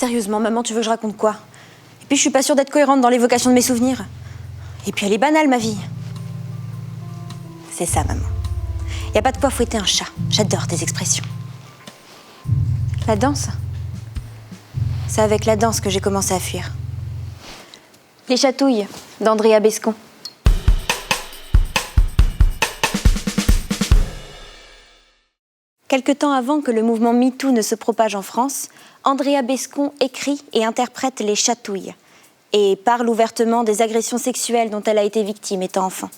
sérieusement, maman, tu veux que je raconte quoi? Et puis je suis pas sûre d'être cohérente dans l'évocation de mes souvenirs. Et puis elle est banale, ma vie. C'est ça, maman. Y a pas de quoi fouetter un chat. J'adore tes expressions. La danse? C'est avec la danse que j'ai commencé à fuir. Les chatouilles d'Andrea Bescon. Quelque temps avant que le mouvement MeToo ne se propage en France, Andrea Bescon écrit et interprète Les Chatouilles et parle ouvertement des agressions sexuelles dont elle a été victime étant enfant.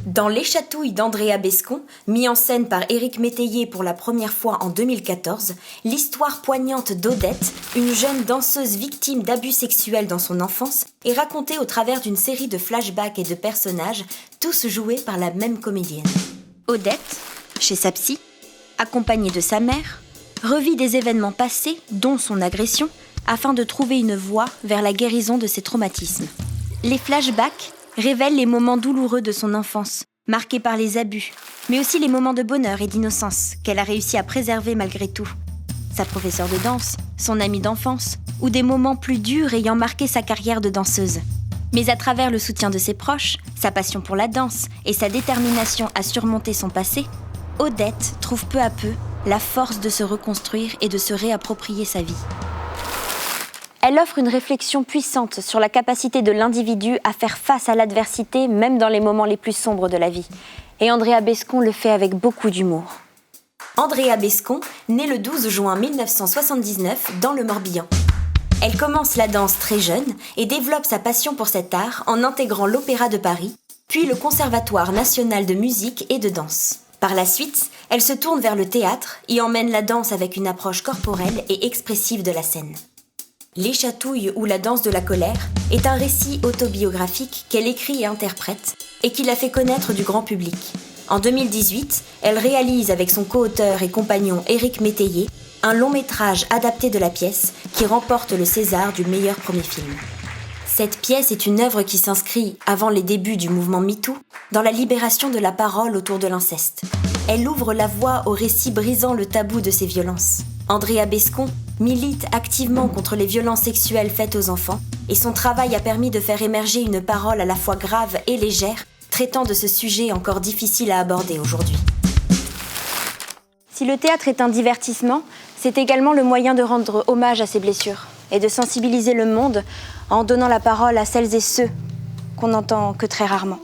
Dans Les Chatouilles d'Andrea Bescon, mis en scène par Éric Métayer pour la première fois en 2014, l'histoire poignante d'Odette, une jeune danseuse victime d'abus sexuels dans son enfance, est racontée au travers d'une série de flashbacks et de personnages, tous joués par la même comédienne. Odette, chez sa psy, accompagnée de sa mère, revit des événements passés, dont son agression, afin de trouver une voie vers la guérison de ses traumatismes. Les flashbacks révèlent les moments douloureux de son enfance, marqués par les abus, mais aussi les moments de bonheur et d'innocence qu'elle a réussi à préserver malgré tout. Sa professeure de danse, son amie d'enfance, ou des moments plus durs ayant marqué sa carrière de danseuse. Mais à travers le soutien de ses proches, sa passion pour la danse et sa détermination à surmonter son passé, Odette trouve peu à peu la force de se reconstruire et de se réapproprier sa vie. Elle offre une réflexion puissante sur la capacité de l'individu à faire face à l'adversité, même dans les moments les plus sombres de la vie. Et Andrea Bescon le fait avec beaucoup d'humour. Andrea Bescon naît le 12 juin 1979 dans le Morbihan. Elle commence la danse très jeune et développe sa passion pour cet art en intégrant l'Opéra de Paris, puis le Conservatoire national de musique et de danse. Par la suite, elle se tourne vers le théâtre et emmène la danse avec une approche corporelle et expressive de la scène. Les Chatouilles ou la danse de la colère est un récit autobiographique qu'elle écrit et interprète et qui l'a fait connaître du grand public. En 2018, elle réalise avec son co-auteur et compagnon Éric Métayer un long métrage adapté de la pièce qui remporte le César du meilleur premier film. Cette pièce est une œuvre qui s'inscrit, avant les débuts du mouvement MeToo, dans la libération de la parole autour de l'inceste. Elle ouvre la voie au récit brisant le tabou de ces violences. Andrea Bescon milite activement contre les violences sexuelles faites aux enfants et son travail a permis de faire émerger une parole à la fois grave et légère, traitant de ce sujet encore difficile à aborder aujourd'hui. Si le théâtre est un divertissement, c'est également le moyen de rendre hommage à ces blessures et de sensibiliser le monde en donnant la parole à celles et ceux qu'on n'entend que très rarement.